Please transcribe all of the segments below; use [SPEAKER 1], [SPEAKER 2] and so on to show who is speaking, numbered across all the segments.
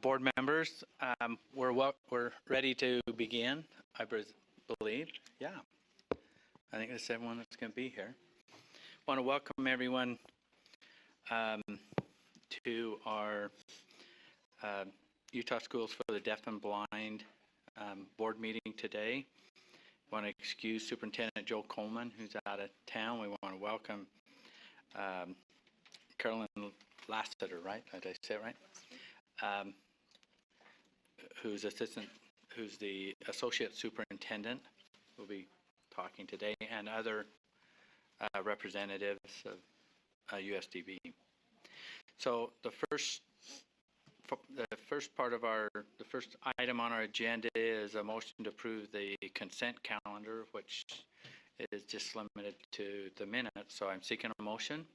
[SPEAKER 1] Board members, we're ready to begin, I believe. Yeah, I think that's everyone that's going to be here. I want to welcome everyone to our Utah Schools for the Deaf and Blind board meeting today. I want to excuse Superintendent Joe Coleman, who's out of town. We want to welcome Carolyn Lassiter, right? Did I say it right? Who's the associate superintendent, will be talking today, and other representatives of USDB. So the first item on our agenda is a motion to approve the consent calendar, which is just limited to the minutes. So I'm seeking a motion.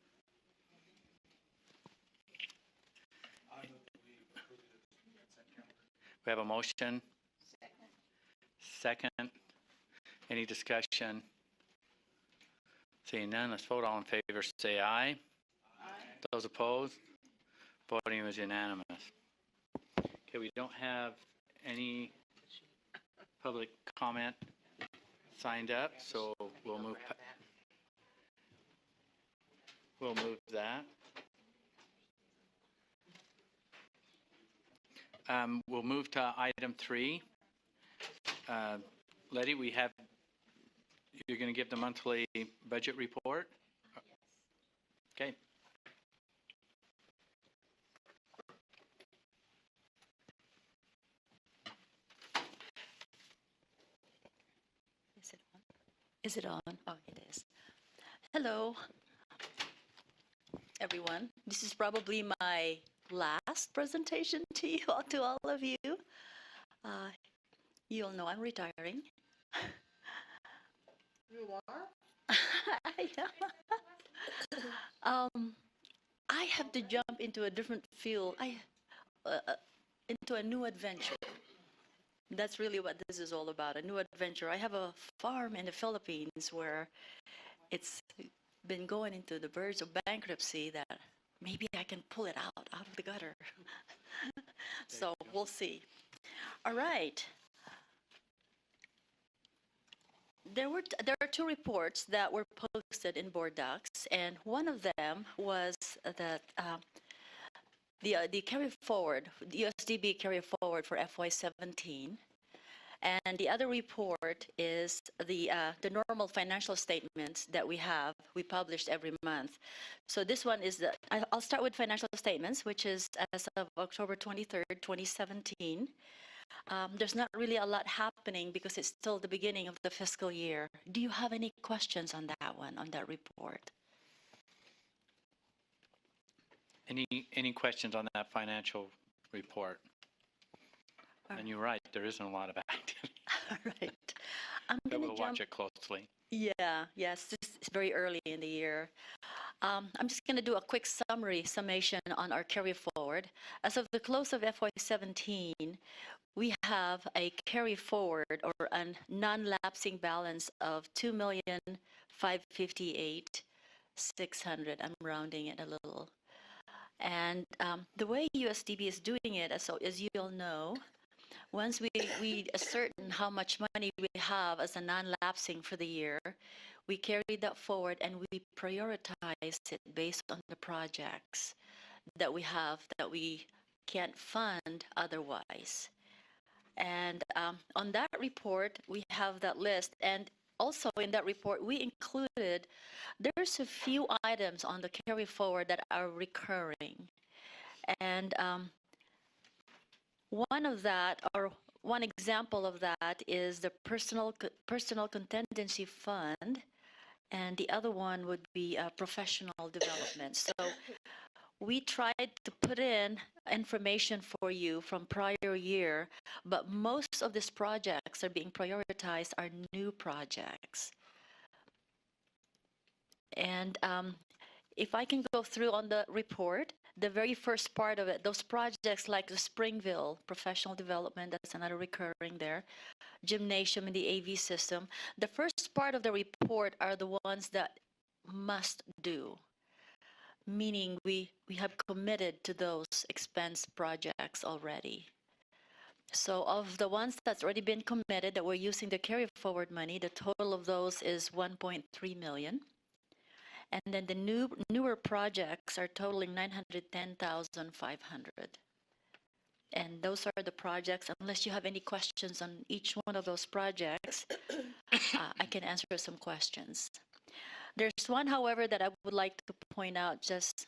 [SPEAKER 1] We have a motion. Second. Any discussion? Seeing none, let's vote. All in favor, say aye. Aye. Those opposed? Voting was unanimous. Okay, we don't have any public comment signed up, so we'll move that. We'll move to item 3. Letty, you're going to give the monthly budget report? Okay.
[SPEAKER 2] Is it on? Oh, it is. Hello, everyone. This is probably my last presentation to you, to all of you. You all know I'm retiring.
[SPEAKER 3] You are?
[SPEAKER 2] I am. I have to jump into a different field. Into a new adventure. That's really what this is all about, a new adventure. I have a farm in the Philippines where it's been going into the verge of bankruptcy that maybe I can pull it out of the gutter. So we'll see. All right. There are 2 reports that were posted in board docs, and one of them was that the carry forward, the USDB carry forward for FY17, and the other report is the normal financial statements that we published every month. So this one is I'll start with financial statements, which is as of October 23rd, 2017. There's not really a lot happening because it's still the beginning of the fiscal year. Do you have any questions on that one, on that report?
[SPEAKER 1] Any questions on that financial report? And you're right, there isn't a lot of activity.
[SPEAKER 2] All right. I'm going to
[SPEAKER 1] watch it closely.
[SPEAKER 2] Yeah, yes, it's very early in the year. I'm just going to do a quick summation on our carry forward. As of the close of FY17, we have a carry forward or a non-lapsing balance of $2,558,600. I'm rounding it a little. And the way USDB is doing it, as you all know, once we ascertain how much money we have as a non-lapsing for the year, we carry that forward and we prioritize it based on the projects that we have that we can't fund otherwise. And on that report, we have that list. And also in that report, we included, there's a few items on the carry forward that are recurring. And one example of that is the personal contingency fund, and the other one would be professional development. So we tried to put in information for you from prior year, but most of these projects are being prioritized are new projects. And if I can go through on the report, the very first part of it, those projects like the Springville professional development, that's another recurring there, gymnasium in the AV system. The first part of the report are the ones that must do. meaning we have committed to those expense projects already. So of the ones that's already been committed that we're using the carry forward money, the total of those is 1.3 million. And then the newer projects are totaling 910,500. And those are the projects. Unless you have any questions on each one of those projects, I can answer some questions. There's one, however, that I would like to point out just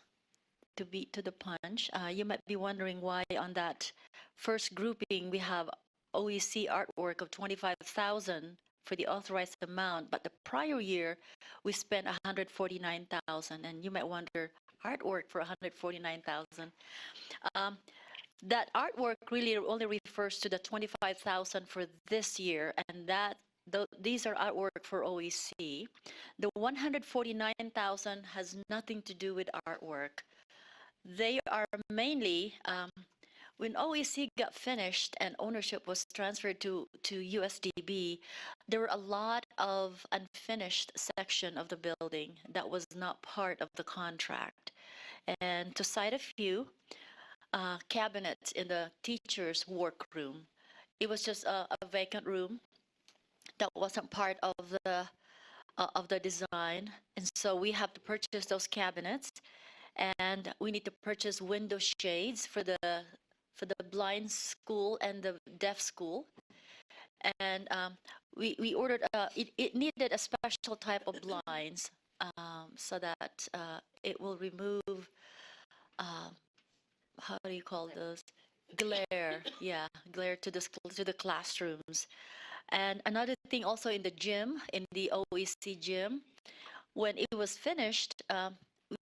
[SPEAKER 2] to beat to the punch. You might be wondering why on that first grouping we have OEC artwork of 25,000 for the authorized amount, but the prior year we spent 149,000, and you might wonder, artwork for 149,000. That artwork really only refers to the 25,000 for this year, and these are artwork for OEC. The 149,000 has nothing to do with artwork. They are mainly when OEC got finished and ownership was transferred to USDB, there were a lot of unfinished section of the building that was not part of the contract. And to cite a few, cabinets in the teacher's workroom. It was just a vacant room that wasn't part of the design, and so we have to purchase those cabinets, and we need to purchase window shades for the blind school and the deaf school, and we ordered it needed a special type of blinds so that it will remove. How do you call those? Glare, yeah, glare to the classrooms. And another thing also in the gym, in the OEC gym, when it was finished,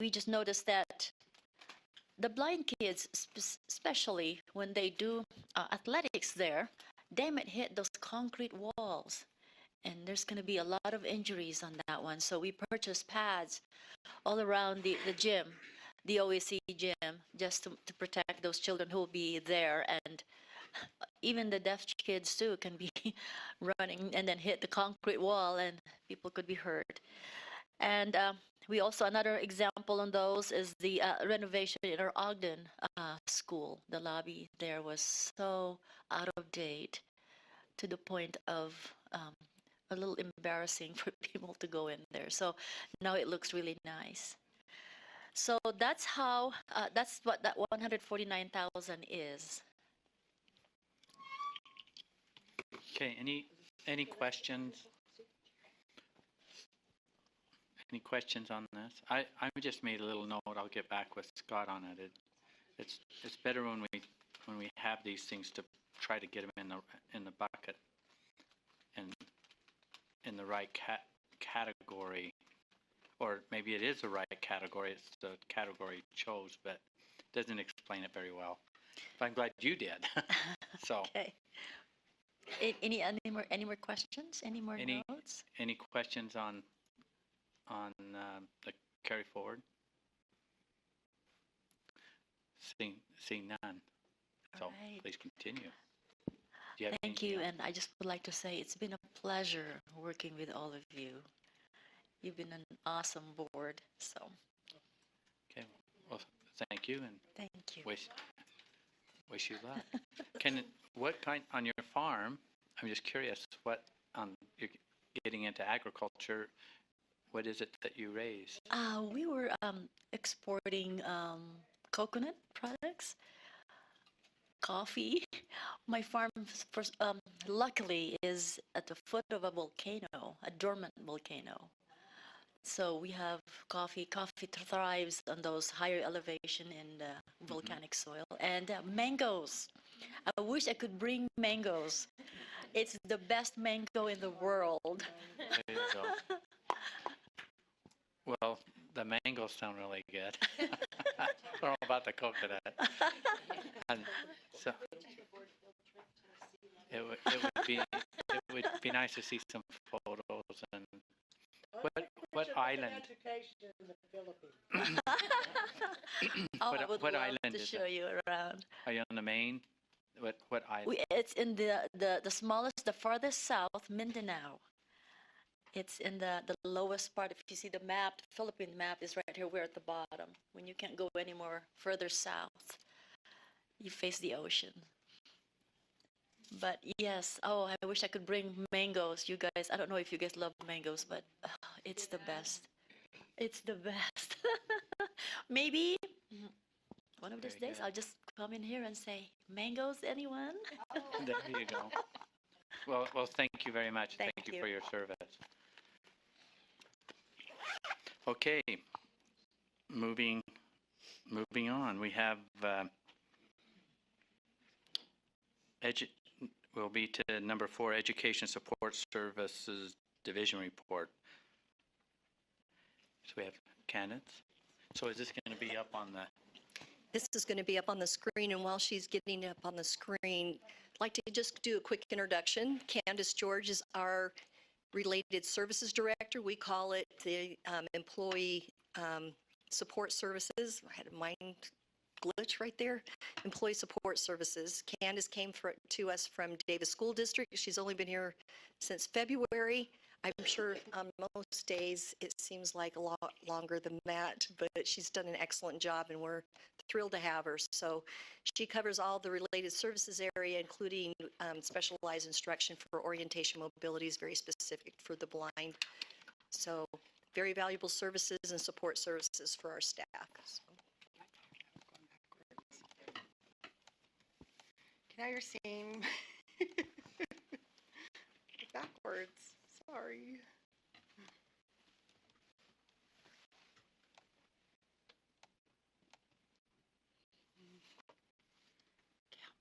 [SPEAKER 2] we just noticed that the blind kids, especially when they do athletics there, they might hit those concrete walls. And there's going to be a lot of injuries on that one. So we purchased pads all around the gym, the OEC gym, just to protect those children who will be there. And even the deaf kids too can be running and then hit the concrete wall, and people could be hurt. And we also, another example on those is the renovation in our Ogden school. The lobby there was so out of date to the point of a little embarrassing for people to go in there. So now it looks really nice. So that's how, that's what that 149,000 is.
[SPEAKER 1] Okay, any questions? Any questions on this? I just made a little note. I'll get back with Scott on it. It's better when we have these things to try to get them in the bucket and in the right category, or maybe it is the right category. It's the category chose, but it doesn't explain it very well. But I'm glad you did. So.
[SPEAKER 2] Okay. Any more questions? Any more notes?
[SPEAKER 1] Any questions on the carry forward? Seeing none. So
[SPEAKER 2] right.
[SPEAKER 1] Please continue.
[SPEAKER 2] Thank you, and I just would like to say it's been a pleasure working with all of you. You've been an awesome board. So.
[SPEAKER 1] Okay. Well, thank you, and
[SPEAKER 2] thank you.
[SPEAKER 1] Wish you luck. What kind on your farm? I'm just curious. What you're getting into agriculture? What is it that you raise?
[SPEAKER 2] We were exporting coconut products, coffee. My farm, luckily, is at the foot of a volcano, a dormant volcano. So we have coffee. Coffee thrives on those higher elevation in volcanic soil. And mangoes. I wish I could bring mangoes. It's the best mango in the world.
[SPEAKER 1] There you go. Well, the mangoes sound really good. I don't know about the coconut. And so it would be nice to see some photos. And what island?
[SPEAKER 2] I would
[SPEAKER 1] what
[SPEAKER 2] love
[SPEAKER 1] island
[SPEAKER 2] to
[SPEAKER 1] is
[SPEAKER 2] show
[SPEAKER 1] it?
[SPEAKER 2] you around.
[SPEAKER 1] Are you on the main? What island?
[SPEAKER 2] It's in the smallest, the farthest south, Mindanao. It's in the lowest part. If you see the map, the Philippine map is right here. We're at the bottom. When you can't go any more further south, you face the ocean. But yes, oh, I wish I could bring mangoes. You guys, I don't know if you guys love mangoes, but it's the best. It's the best. Maybe one of these
[SPEAKER 1] Very
[SPEAKER 2] days
[SPEAKER 1] good.
[SPEAKER 2] I'll just come in here and say, mangoes, anyone?
[SPEAKER 1] There you go. Well, thank you very much.
[SPEAKER 2] Thank
[SPEAKER 1] Thank you
[SPEAKER 2] you.
[SPEAKER 1] for your service. Okay, moving on. We have we'll be to number 4, Education Support Services Division Report. So we have candidates. So is this going to be up on the?
[SPEAKER 3] This is going to be up on the screen, and while she's getting up on the screen, I'd like to just do a quick introduction. Candace George is our Related Services Director. We call it the Employee Support Services. I had a mind glitch right there. Employee Support Services. Candace came to us from Davis School District. She's only been here since February. I'm sure on most days it seems like a lot longer than that, but she's done an excellent job and we're thrilled to have her. So she covers all the related services area, including specialized instruction for orientation mobility, is very specific for the blind. So very valuable services and support services for our staff. So.
[SPEAKER 4] Now you're seeing backwards. Sorry.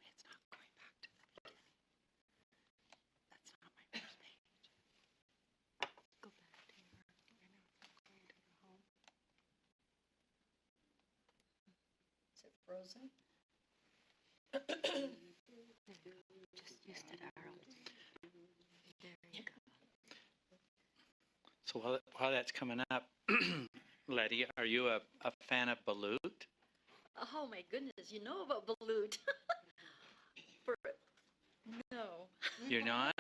[SPEAKER 4] It's not going back to the beginning. That's not my first page. Go back to your. I know it's not going to the home.
[SPEAKER 3] Is it frozen?
[SPEAKER 2] Just use that arrow. There you go.
[SPEAKER 1] So while that's coming up, Letty, are you a fan of balut?
[SPEAKER 2] Oh my goodness, you know about balut. No.
[SPEAKER 1] You're not?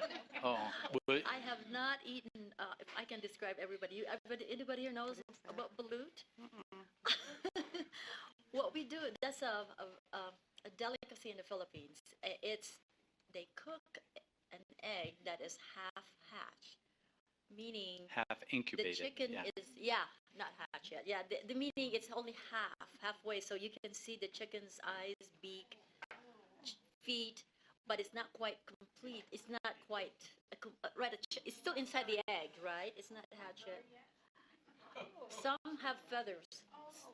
[SPEAKER 1] Oh,
[SPEAKER 2] I have not eaten, if I can describe everybody. Anybody here knows about balut? What we do, that's a delicacy in the Philippines. They cook an egg that is half hatched, meaning
[SPEAKER 1] half incubated.
[SPEAKER 2] the chicken
[SPEAKER 1] yeah.
[SPEAKER 2] is, not hatched yet. Yeah, the meaning it's only halfway, so you can see the chicken's eyes, beak, feet, but it's not quite complete. It's not quite, it's still inside the egg, right? It's not hatched yet. Some have feathers,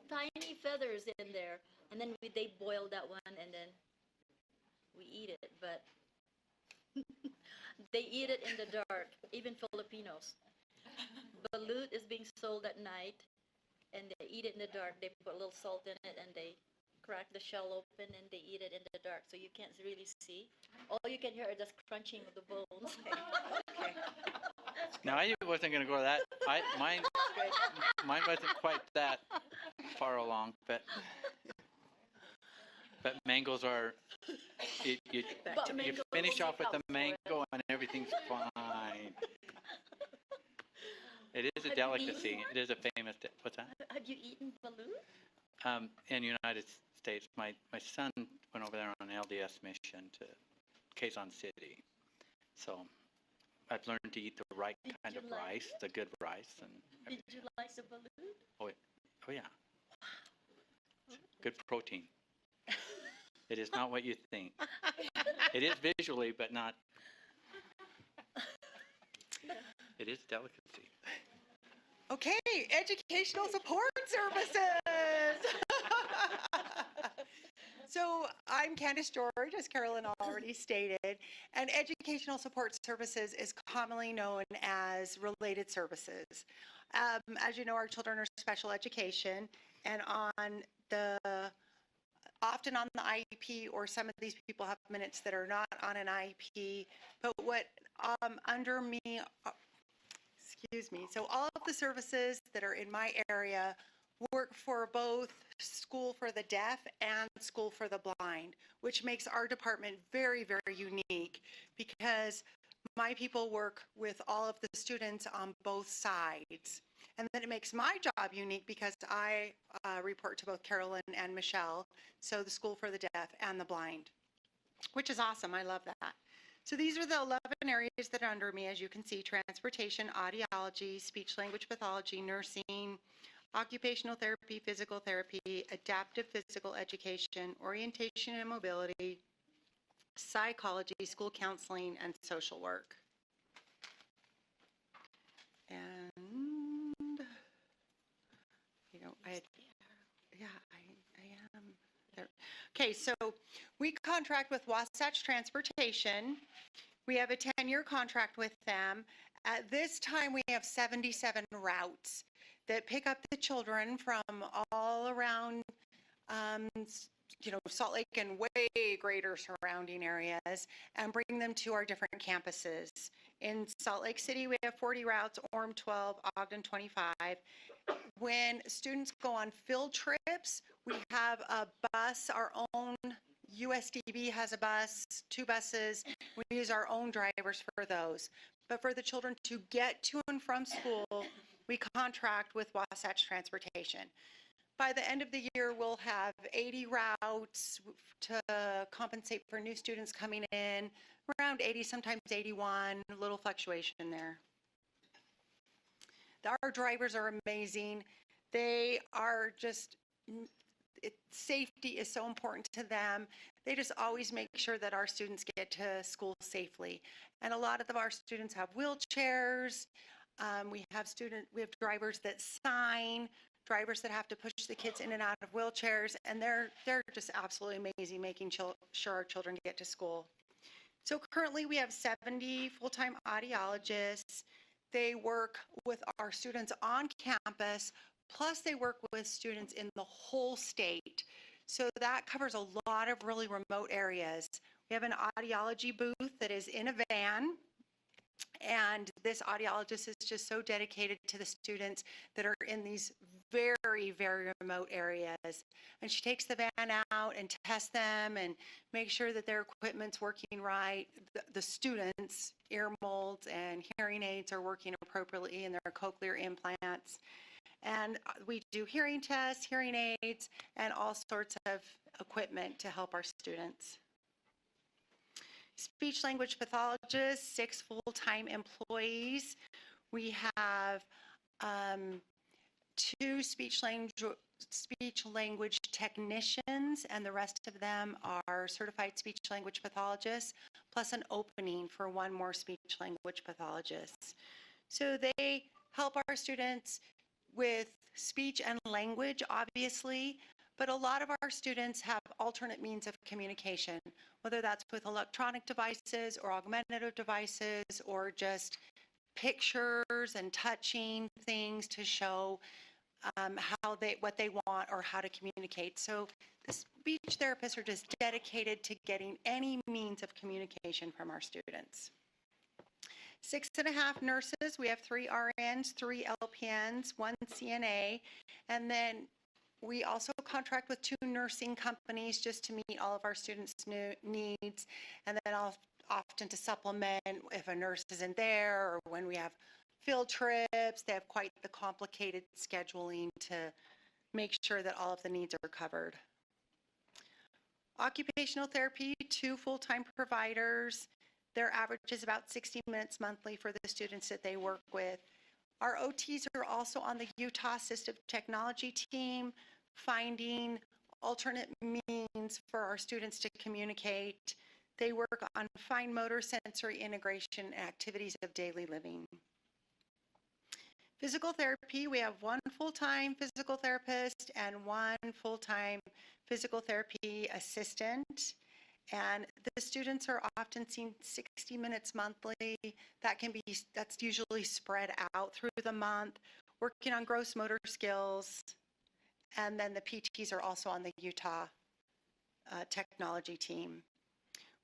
[SPEAKER 2] tiny feathers in there, and then they boil that one, and then we eat it, but they eat it in the dark, even Filipinos. Balut is being sold at night, and they eat it in the dark. They put a little salt in it, and they crack the shell open, and they eat it in the dark, so you can't really see. All you can hear is just crunching of the bones.
[SPEAKER 3] Okay.
[SPEAKER 1] Now, I wasn't going to go that. Mine wasn't quite that far along, but mangoes are. You finish off with a mango and everything's fine. It is a delicacy. It is a famous. What's that?
[SPEAKER 2] Have you eaten balut?
[SPEAKER 1] In the United States, my son went over there on an LDS mission to Quezon City, so I've learned to eat the right kind of rice, the good rice, and.
[SPEAKER 2] Did you like the balut?
[SPEAKER 1] Oh yeah. Good protein. It is not what you think. It is visually, but not. It is a delicacy.
[SPEAKER 4] Okay, educational support services. So I'm Candace George, as Carolyn already stated, and educational support services is commonly known as related services. As you know, our children are special education, and often on the IEP, or some of these people have minutes that are not on an IEP, but what under me, excuse me, so all of the services that are in my area work for both School for the Deaf and School for the Blind, which makes our department very, very unique, because my people work with all of the students on both sides. And then it makes my job unique because I report to both Carolyn and Michelle, so the School for the Deaf and the Blind, which is awesome. I love that. So these are the 11 areas that are under me, as you can see: transportation, audiology, speech language pathology, nursing, occupational therapy, physical therapy, adaptive physical education, orientation and mobility, psychology, school counseling, and social work. And, you know, I am there. Okay, so we contract with Wasatch Transportation. We have a 10-year contract with them. At this time, we have 77 routes that pick up the children from all around, Salt Lake and way greater surrounding areas, and bring them to our different campuses. In Salt Lake City, we have 40 routes, Orem 12, Ogden 25. When students go on field trips, we have a bus, our own USDB has a bus, 2 buses. We use our own drivers for those. But for the children to get to and from school, we contract with Wasatch Transportation. By the end of the year, we'll have 80 routes to compensate for new students coming in, around 80, sometimes 81, a little fluctuation there. Our drivers are amazing. They are just, safety is so important to them. They just always make sure that our students get to school safely. And a lot of our students have wheelchairs. We have drivers that sign, drivers that have to push the kids in and out of wheelchairs, and they're just absolutely amazing, making sure our children get to school. So currently we have 70 full-time audiologists. They work with our students on campus, plus they work with students in the whole state. So that covers a lot of really remote areas. We have an audiology booth that is in a van, and this audiologist is just so dedicated to the students that are in these very, very remote areas. And she takes the van out and tests them and makes sure that their equipment's working right. The students' ear molds and hearing aids are working appropriately in their cochlear implants. And we do hearing tests, hearing aids, and all sorts of equipment to help our students. Speech language pathologists, 6 full-time employees. We have 2 speech language technicians, and the rest of them are certified speech language pathologists, plus an opening for 1 more speech language pathologist. So they help our students with speech and language, obviously, but a lot of our students have alternate means of communication, whether that's with electronic devices or augmentative devices or just pictures and touching things to show what they want or how to communicate. So the speech therapists are just dedicated to getting any means of communication from our students. 6.5 nurses. We have 3 RNs, 3 LPNs, 1 CNA, and then we also contract with 2 nursing companies just to meet all of our students' needs, and then often to supplement if a nurse isn't there or when we have field trips. They have quite the complicated scheduling to make sure that all of the needs are covered. Occupational therapy, 2 full-time providers. Their average is about 60 minutes monthly for the students that they work with. Our OTs are also on the Utah Assistive Technology team, finding alternate means for our students to communicate. They work on fine motor sensory integration and activities of daily living. Physical therapy, we have 1 full-time physical therapist and 1 full-time physical therapy assistant. And the students are often seen 60 minutes monthly. That's usually spread out through the month, working on gross motor skills. And then the PTs are also on the Utah technology team.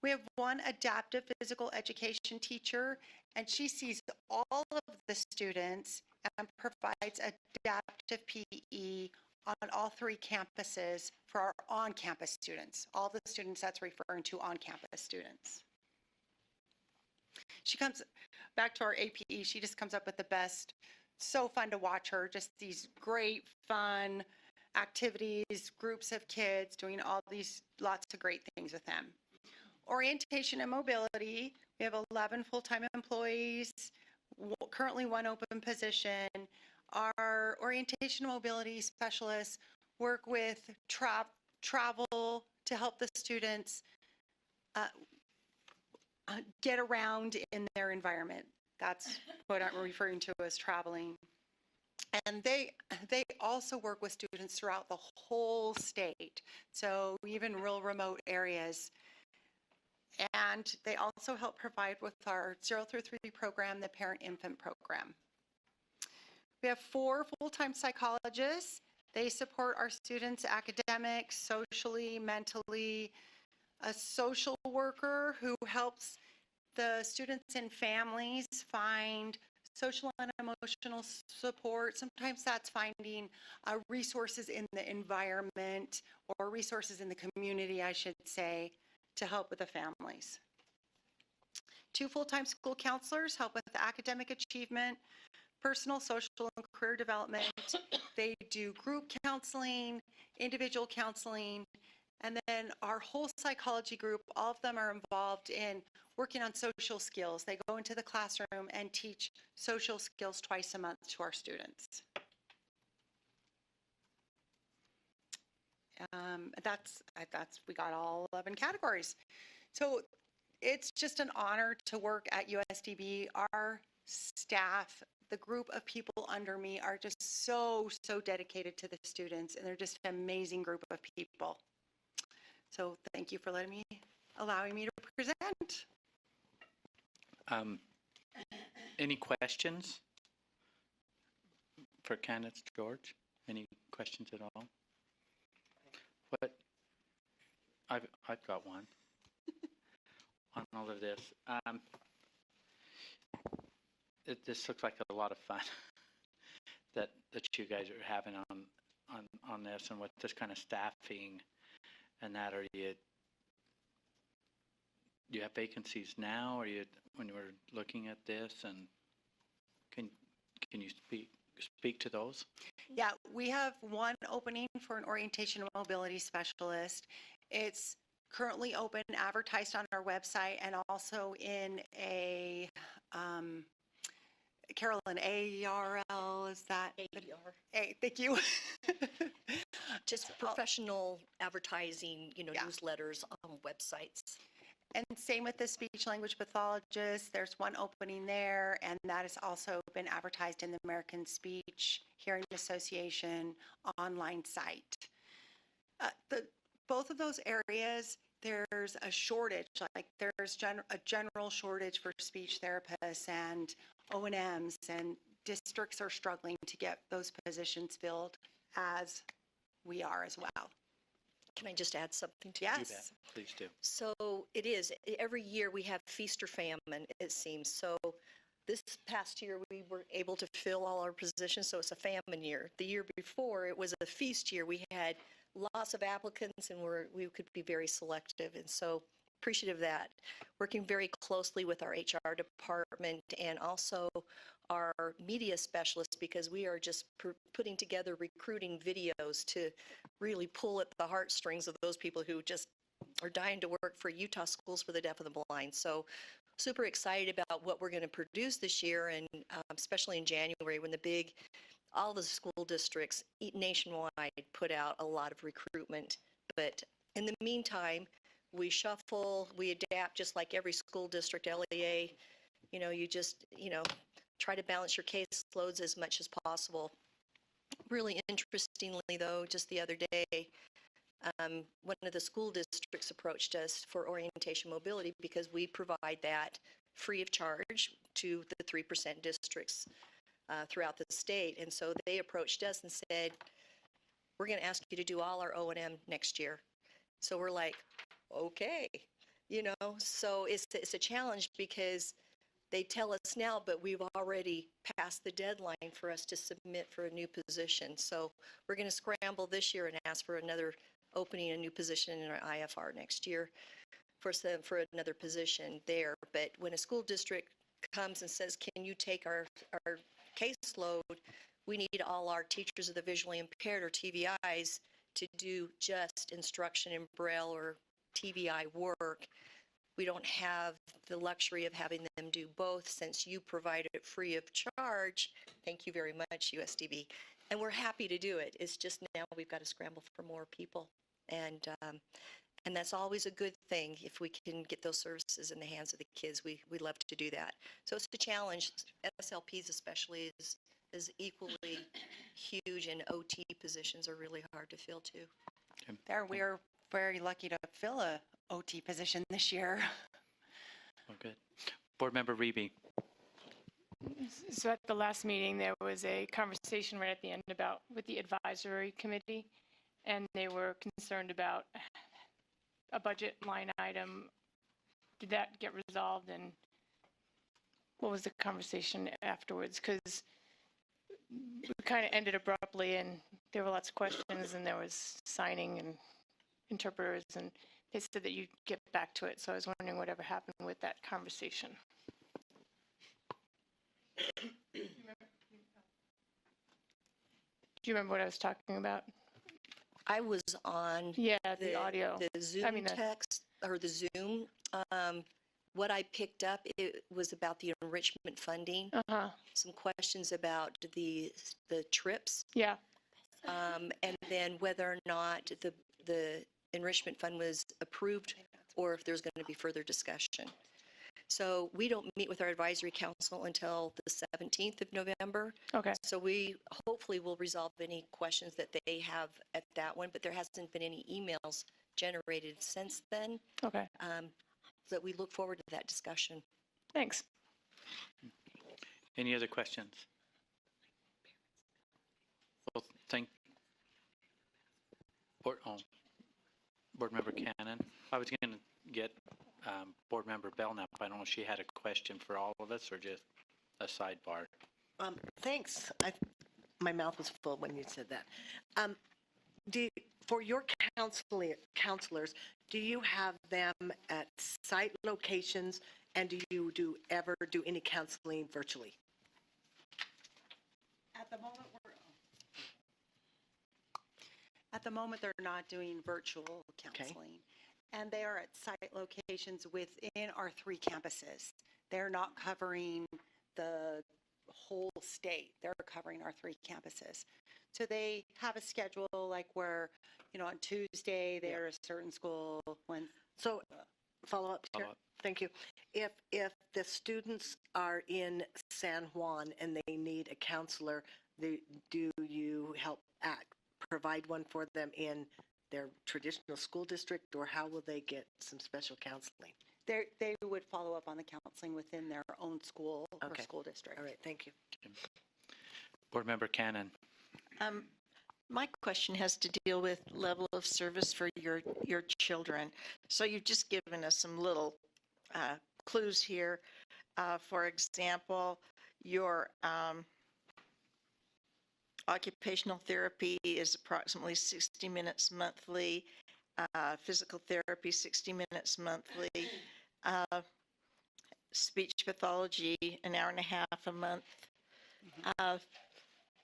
[SPEAKER 4] We have 1 adaptive physical education teacher, and she sees all of the students and provides adaptive PE on all 3 campuses for our on-campus students. All the students that's referring to on-campus students. She comes back to our APE. She just comes up with the best. So fun to watch her. Just these great, fun activities, groups of kids doing all these lots of great things with them. Orientation and mobility. We have 11 full-time employees, currently 1 open position. Our orientation and mobility specialists work with travel to help the students get around in their environment. That's what I'm referring to as traveling. And they also work with students throughout the whole state, so even real remote areas. And they also help provide with our 0 through 3 program, the parent-infant program. We have 4 full-time psychologists. They support our students academics, socially, mentally. A social worker who helps the students and families find social and emotional support. Sometimes that's finding resources in the environment or resources in the community, I should say, to help with the families. 2 full-time school counselors help with academic achievement, personal, social, and career development. They do group counseling, individual counseling, and then our whole psychology group, all of them are involved in working on social skills. They go into the classroom and teach social skills twice a month to our students. We got all 11 categories. So it's just an honor to work at USDB. Our staff, the group of people under me are just so dedicated to the students, and they're just an amazing group of people. So thank you for allowing me to present.
[SPEAKER 1] Any questions for candidates, George? Any questions at all? What? I've got one on all of this. This looks like a lot of fun that you guys are having on this, and with this kind of staffing and that. Are you have vacancies now, or when you were looking at this, and can you speak to those?
[SPEAKER 4] Yeah, we have 1 opening for an orientation and mobility specialist. It's currently open, advertised on our website, and also in a Carolyn, ARL, is that?
[SPEAKER 3] AER.
[SPEAKER 4] Hey, thank you.
[SPEAKER 3] Just professional advertising,
[SPEAKER 4] Yeah.
[SPEAKER 3] newsletters on websites.
[SPEAKER 4] And same with the speech language pathologist. There's 1 opening there, and that has also been advertised in the American Speech Hearing Association online site. Both of those areas, there's a shortage. Like there's a general shortage for speech therapists and O&Ms, and districts are struggling to get those positions filled, as we are as well.
[SPEAKER 3] Can I just add something to
[SPEAKER 1] You
[SPEAKER 4] Yes.
[SPEAKER 1] bet. Please do.
[SPEAKER 3] So it is. Every year we have feast or famine, it seems. So this past year we were able to fill all our positions, so it's a famine year. The year before it was a feast year. We had lots of applicants and we could be very selective, and so appreciative of that. Working very closely with our HR department and also our media specialists, because we are just putting together recruiting videos to really pull at the heartstrings of those people who just are dying to work for Utah Schools for the Deaf and the Blind. So super excited about what we're going to produce this year, and especially in January when all the school districts nationwide put out a lot of recruitment. But in the meantime, we shuffle, we adapt just like every school district, LEA. You just, try to balance your caseloads as much as possible. Really interestingly, though, just the other day, one of the school districts approached us for orientation mobility because we provide that free of charge to the 3% districts throughout the state. And so they approached us and said, we're going to ask you to do all our O&M next year. So we're like, okay, so it's a challenge because they tell us now, but we've already passed the deadline for us to submit for a new position. So we're going to scramble this year and ask for another opening, a new position in our IFR next year. for another position there. But when a school district comes and says, can you take our caseload, we need all our teachers of the visually impaired or TVIs to do just instruction in Braille or TVI work. We don't have the luxury of having them do both since you provide it free of charge. Thank you very much, USDB. And we're happy to do it. It's just now we've got to scramble for more people. And that's always a good thing if we can get those services in the hands of the kids. We love to do that. So it's a challenge. SLPs especially is equally huge, and OT positions are really hard to fill too.
[SPEAKER 4] There, we are very lucky to fill a OT position this year.
[SPEAKER 1] Oh, good. Board Member Reby.
[SPEAKER 5] So at the last meeting, there was a conversation right at the end with the advisory committee, and they were concerned about a budget line item. Did that get resolved, and what was the conversation afterwards? Because we kind of ended abruptly, and there were lots of questions, and there was signing and interpreters, and they said that you'd get back to it. So I was wondering whatever happened with that conversation. Do you remember what I was talking about?
[SPEAKER 3] I was on
[SPEAKER 5] Yeah, the audio.
[SPEAKER 3] the Zoom text or the Zoom. What I picked up, it was about the enrichment funding. Some questions about the trips.
[SPEAKER 5] Yeah.
[SPEAKER 3] And then whether or not the enrichment fund was approved or if there's going to be further discussion. So we don't meet with our advisory council until the 17th of November.
[SPEAKER 5] Okay.
[SPEAKER 3] So we hopefully will resolve any questions that they have at that one, but there hasn't been any emails generated since then.
[SPEAKER 5] Okay.
[SPEAKER 3] So we look forward to that discussion.
[SPEAKER 5] Thanks.
[SPEAKER 1] Any other questions? Well, Board Member Cannon. I was going to get Board Member Belknap. I don't know if she had a question for all of us or just a sidebar.
[SPEAKER 6] Thanks. My mouth was full when you said that. For your counselors, do you have them at site locations, and do you ever do any counseling virtually?
[SPEAKER 4] At the moment, they're not doing virtual counseling. And they are at site locations within our 3 campuses. They're not covering the whole state. They're covering our 3 campuses. So they have a schedule like where, on Tuesday, they're a certain school.
[SPEAKER 6] So, follow up, Chair? Thank you. If the students are in San Juan and they need a counselor, do you help provide one for them in their traditional school district, or how will they get some special counseling?
[SPEAKER 4] They would follow up on the counseling within their own school or school district.
[SPEAKER 6] All right, thank you.
[SPEAKER 1] Board Member Cannon.
[SPEAKER 7] My question has to deal with level of service for your children. So you've just given us some little clues here. For example, your occupational therapy is approximately 60 minutes monthly, physical therapy 60 minutes monthly, speech pathology an hour and a half a month.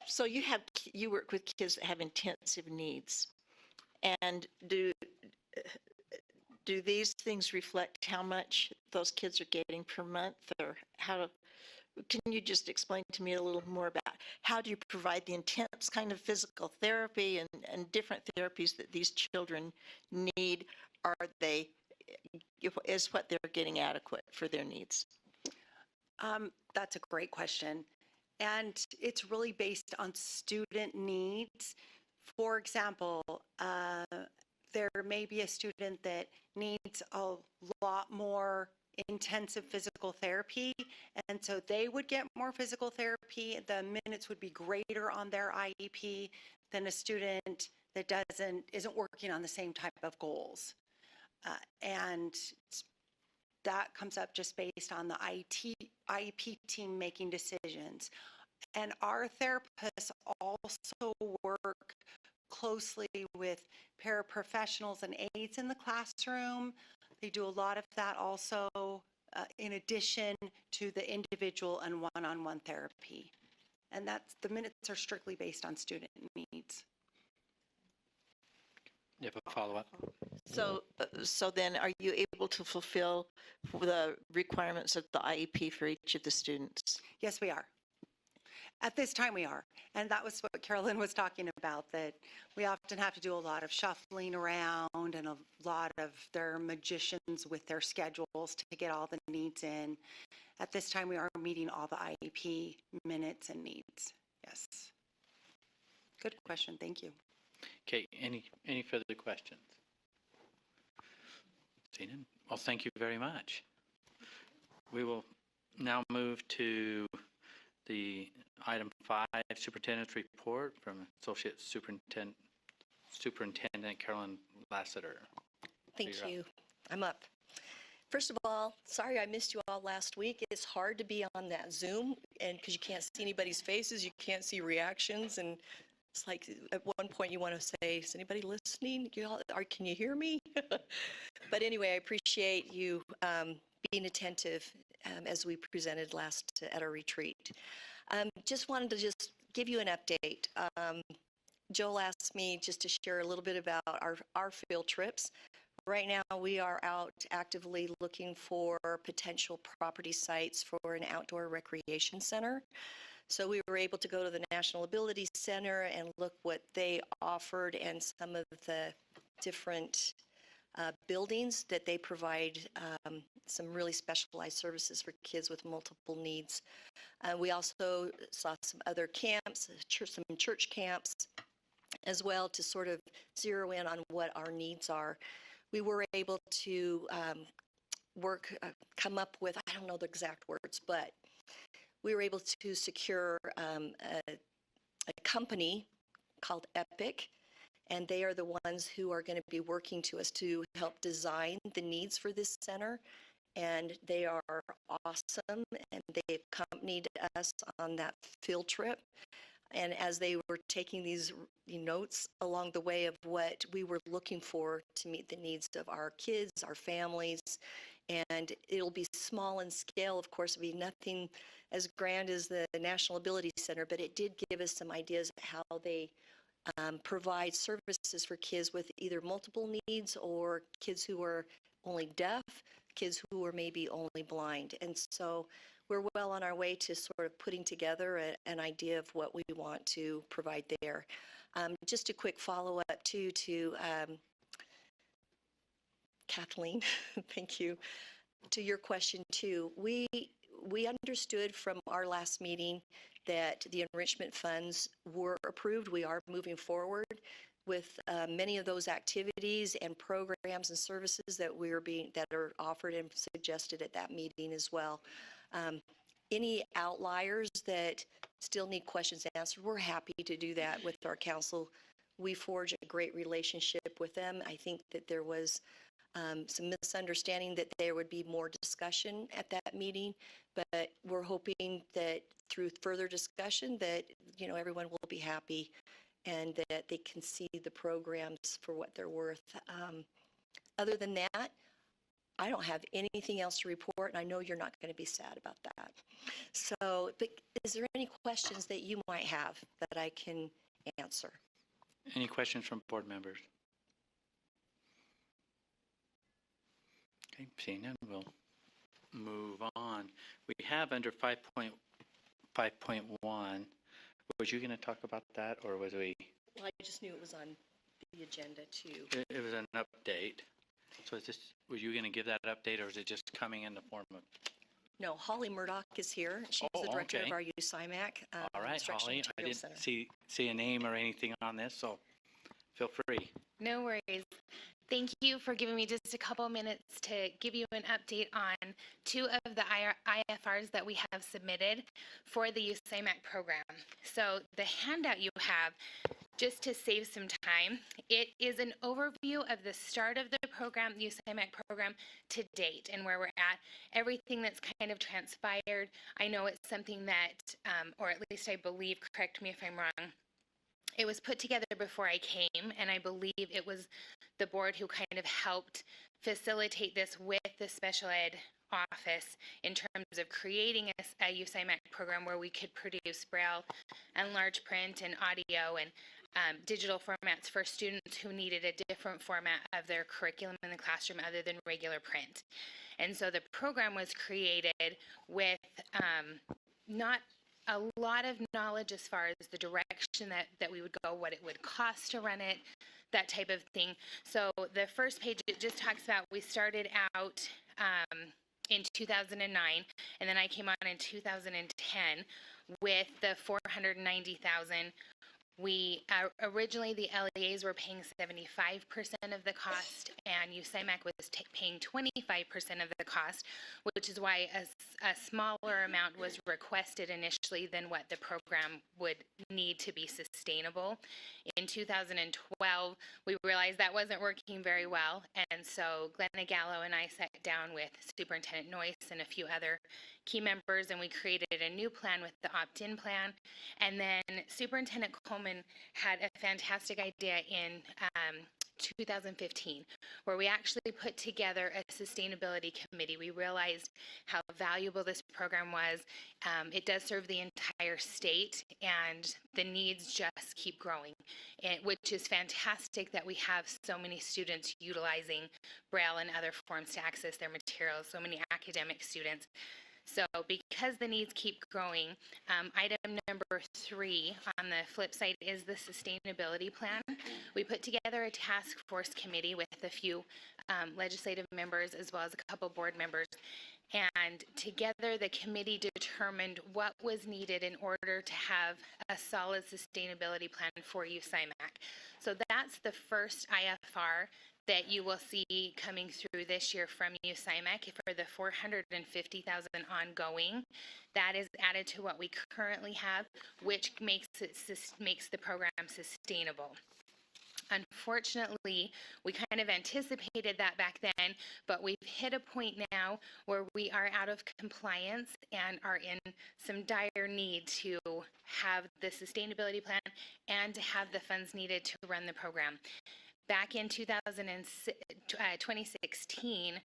[SPEAKER 7] So you work with kids that have intensive needs, and do these things reflect how much those kids are getting per month, or can you just explain to me a little more about how do you provide the intense kind of physical therapy and different therapies that these children need? Is what they're getting adequate for their needs?
[SPEAKER 4] That's a great question. And it's really based on student needs. For example, there may be a student that needs a lot more intensive physical therapy, and so they would get more physical therapy. The minutes would be greater on their IEP than a student that isn't working on the same type of goals. And that comes up just based on the IEP team making decisions. And our therapists also work closely with paraprofessionals and aides in the classroom. They do a lot of that also, in addition to the individual and one-on-one therapy. And the minutes are strictly based on student needs.
[SPEAKER 1] You have a follow-up?
[SPEAKER 7] So then are you able to fulfill the requirements of the IEP for each of the students?
[SPEAKER 4] Yes, we are. At this time, we are. And that was what Carolyn was talking about, that we often have to do a lot of shuffling around and a lot of their magicians with their schedules to get all the needs in. At this time, we are meeting all the IEP minutes and needs. Yes. Good question. Thank you.
[SPEAKER 1] Okay, any further questions? Seeing none? Well, thank you very much. We will now move to the item 5, Superintendent's Report from Associate Superintendent Carolyn Lassiter.
[SPEAKER 3] Thank
[SPEAKER 1] You're up.
[SPEAKER 3] you. I'm up. First of all, sorry I missed you all last week. It's hard to be on that Zoom, and because you can't see anybody's faces, you can't see reactions, and it's like at one point you want to say, "Is anybody listening? Can you hear me?" But anyway, I appreciate you being attentive as we presented last at our retreat. Just wanted to just give you an update. Joel asked me just to share a little bit about our field trips. Right now, we are out actively looking for potential property sites for an outdoor recreation center. So we were able to go to the National Ability Center and look what they offered and some of the different buildings that they provide, some really specialized services for kids with multiple needs. We also saw some other camps, some church camps as well, to sort of zero in on what our needs are. We were able to come up with, I don't know the exact words, but we were able to secure a company called Epic, and they are the ones who are going to be working to us to help design the needs for this center. And they are awesome, and they accompanied us on that field trip. And as they were taking these notes along the way of what we were looking for to meet the needs of our kids, our families, and it'll be small in scale, of course, it'll be nothing as grand as the National Ability Center, but it did give us some ideas of how they provide services for kids with either multiple needs or kids who are only deaf, kids who are maybe only blind. And so we're well on our way to sort of putting together an idea of what we want to provide there. Just a quick follow-up too to Kathleen, thank you, to your question too. We understood from our last meeting that the enrichment funds were approved. We are moving forward with many of those activities and programs and services that are offered and suggested at that meeting as well. Any outliers that still need questions answered, we're happy to do that with our council. We forge a great relationship with them. I think that there was some misunderstanding that there would be more discussion at that meeting, but we're hoping that through further discussion that everyone will be happy and that they can see the programs for what they're worth. Other than that, I don't have anything else to report, and I know you're not going to be sad about that. So, but is there any questions that you might have that I can answer?
[SPEAKER 1] Any questions from board members? Okay, seeing none, we'll move on. We have under 5.1, was you going to talk about that, or was we?
[SPEAKER 3] Well, I just knew it was on the agenda too.
[SPEAKER 1] It was an update. So is this, were you going to give that update, or is it just coming in the form of?
[SPEAKER 3] No, Holly Murdoch is here. She's the director
[SPEAKER 1] okay.
[SPEAKER 3] of our USIMAC.
[SPEAKER 1] All right,
[SPEAKER 3] Instructional
[SPEAKER 1] Holly, I
[SPEAKER 3] Material
[SPEAKER 1] didn't
[SPEAKER 3] Center.
[SPEAKER 1] see a name or anything on this, so feel free.
[SPEAKER 8] No worries. Thank you for giving me just a couple minutes to give you an update on 2 of the IFRs that we have submitted for the USIMAC program. So the handout you have, just to save some time, it is an overview of the start of the program, the USIMAC program, to date and where we're at, everything that's kind of transpired. I know it's something that, or at least I believe, correct me if I'm wrong, it was put together before I came, and I believe it was the board who kind of helped facilitate this with the special ed office in terms of creating a USIMAC program where we could produce Braille and large print and audio and digital formats for students who needed a different format of their curriculum in the classroom other than regular print. And so the program was created with not a lot of knowledge as far as the direction that we would go, what it would cost to run it, that type of thing. So the first page, it just talks about we started out in 2009, and then I came on in 2010 with the 490,000. We originally, the LEAs were paying 75% of the cost, and USIMAC was paying 25% of the cost, which is why a smaller amount was requested initially than what the program would need to be sustainable. In 2012, we realized that wasn't working very well, and so Glenna Gallo and I sat down with Superintendent Noyce and a few other key members, and we created a new plan with the opt-in plan. And then Superintendent Coleman had a fantastic idea in 2015, where we actually put together a sustainability committee. We realized how valuable this program was. It does serve the entire state, and the needs just keep growing, which is fantastic that we have so many students utilizing Braille and other forms to access their materials, so many academic students. So because the needs keep growing, item number 3 on the flip side is the sustainability plan. We put together a task force committee with a few legislative members as well as a couple board members. And together the committee determined what was needed in order to have a solid sustainability plan for USIMAC. So that's the first IFR that you will see coming through this year from USIMAC for the 450,000 ongoing. That is added to what we currently have, which makes the program sustainable. Unfortunately, we kind of anticipated that back then, but we've hit a point now where we are out of compliance and are in some dire need to have the sustainability plan and to have the funds needed to run the program. Back in 2016,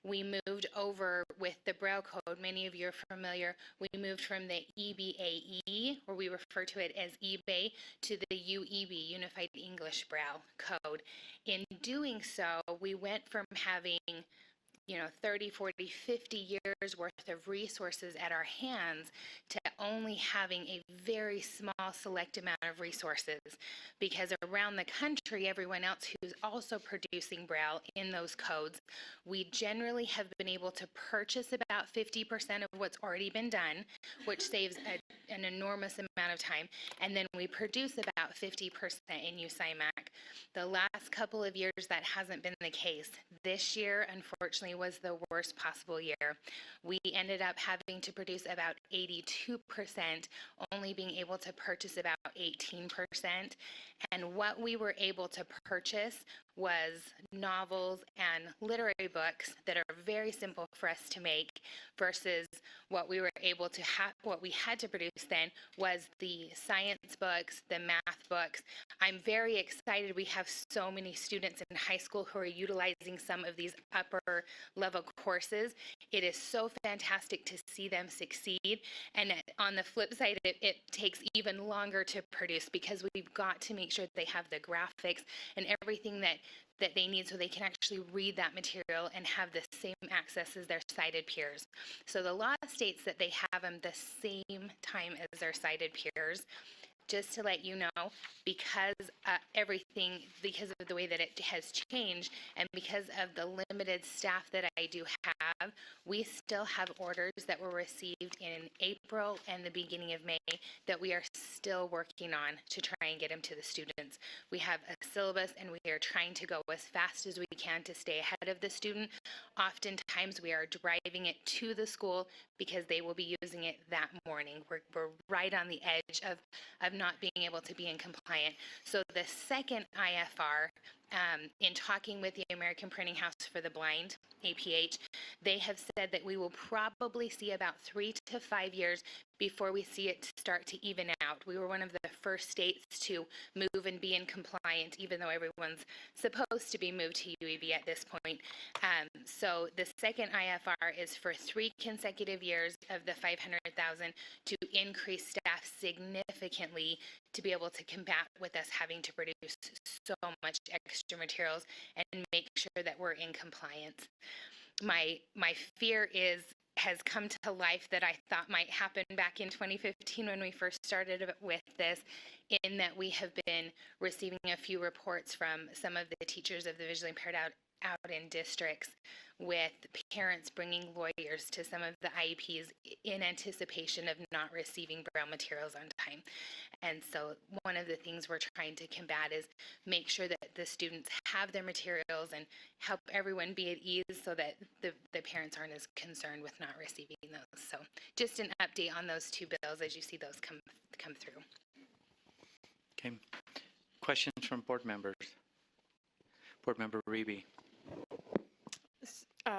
[SPEAKER 8] we moved over with the Braille code. Many of you are familiar. We moved from the EBAE, or we refer to it as eBay, to the UEB, Unified English Braille Code. In doing so, we went from having 30, 40, 50 years worth of resources at our hands to only having a very small select amount of resources, because around the country, everyone else who's also producing Braille in those codes, we generally have been able to purchase about 50% of what's already been done, which saves an enormous amount of time, and then we produce about 50% in USIMAC. The last couple of years, that hasn't been the case. This year, unfortunately, was the worst possible year. We ended up having to produce about 82%, only being able to purchase about 18%. And what we were able to purchase was novels and literary books that are very simple for us to make, versus what we were able to have, what we had to produce then was the science books, the math books. I'm very excited. We have so many students in high school who are utilizing some of these upper level courses. It is so fantastic to see them succeed. And on the flip side, it takes even longer to produce, because we've got to make sure they have the graphics and everything that they need so they can actually read that material and have the same access as their sighted peers. So the law states that they have them the same time as their sighted peers. Just to let you know, because because of the way that it has changed, and because of the limited staff that I do have, we still have orders that were received in April and the beginning of May that we are still working on to try and get them to the students. We have a syllabus, and we are trying to go as fast as we can to stay ahead of the student. Oftentimes, we are driving it to the school because they will be using it that morning. We're right on the edge of not being able to be in compliant. So the second IFR, in talking with the American Printing House for the Blind, APH, they have said that we will probably see about 3 to 5 years before we see it start to even out. We were one of the first states to move and be in compliant, even though everyone's supposed to be moved to UEB at this point. So the second IFR is for 3 consecutive years of the $500,000 to increase staff significantly to be able to combat with us having to produce so much extra materials and make sure that we're in compliance. My fear has come to life that I thought might happen back in 2015 when we first started with this, in that we have been receiving a few reports from some of the teachers of the visually impaired out in districts with parents bringing lawyers to some of the IEPs in anticipation of not receiving Braille materials on time. And so one of the things we're trying to combat is make sure that the students have their materials and help everyone be at ease so that the parents aren't as concerned with not receiving those. So just an update on those 2 bills as you see those come through.
[SPEAKER 1] Okay. Questions from board members? Board Member Reby.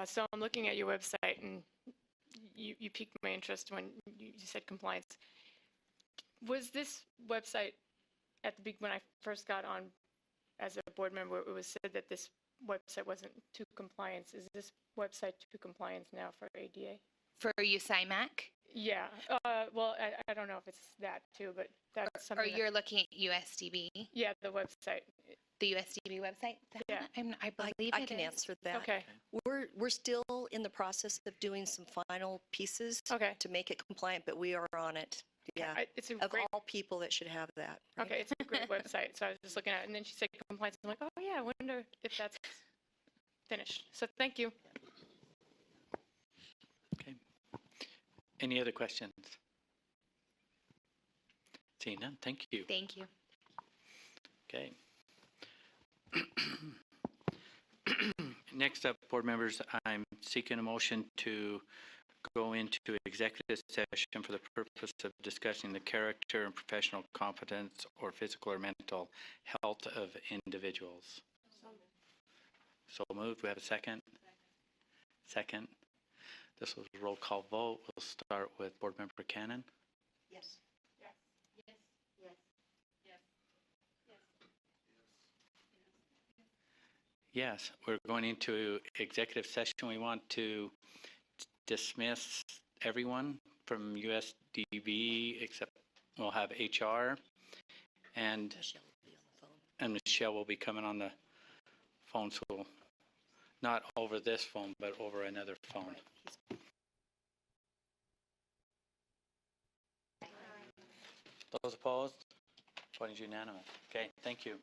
[SPEAKER 5] So I'm looking at your website, and you piqued my interest when you said compliance. Was this website when I first got on as a board member, it was said that this website wasn't to compliance. Is this website to compliance now for ADA?
[SPEAKER 8] For USIMAC?
[SPEAKER 5] Yeah. Well, I don't know if it's that too, but that's
[SPEAKER 8] Or
[SPEAKER 5] something.
[SPEAKER 8] you're looking at USDB?
[SPEAKER 5] Yeah, the website.
[SPEAKER 8] The USDB website?
[SPEAKER 5] Yeah.
[SPEAKER 8] I believe
[SPEAKER 3] I
[SPEAKER 8] it
[SPEAKER 3] can
[SPEAKER 8] is.
[SPEAKER 3] answer that.
[SPEAKER 5] Okay.
[SPEAKER 3] We're still in the process of doing some final pieces
[SPEAKER 5] Okay.
[SPEAKER 3] to make it compliant, but we are on it. Yeah.
[SPEAKER 5] It's a
[SPEAKER 3] Of
[SPEAKER 5] great.
[SPEAKER 3] all people that should have that. right?
[SPEAKER 5] Okay, it's a great website. So I was just looking at it, and then she said compliance. I'm like, oh yeah, I wonder if that's finished. So thank you.
[SPEAKER 1] Okay. Any other questions? Seeing none, thank you.
[SPEAKER 8] Thank you.
[SPEAKER 1] Okay. Next up, board members, I'm seeking a motion to go into executive session for the purpose of discussing the character and professional competence or physical or mental health of individuals. So moved. We have a second? Second. This was a roll call vote. We'll start with board member Cannon.
[SPEAKER 6] Yes.
[SPEAKER 1] Yes, we're going into executive session. We want to dismiss everyone from USDB except we'll have HR and
[SPEAKER 3] Michelle will be on the phone.
[SPEAKER 1] Michelle will be coming on the phone, so not over this phone, but over another phone. Those opposed? Voting is unanimous. Okay, thank you.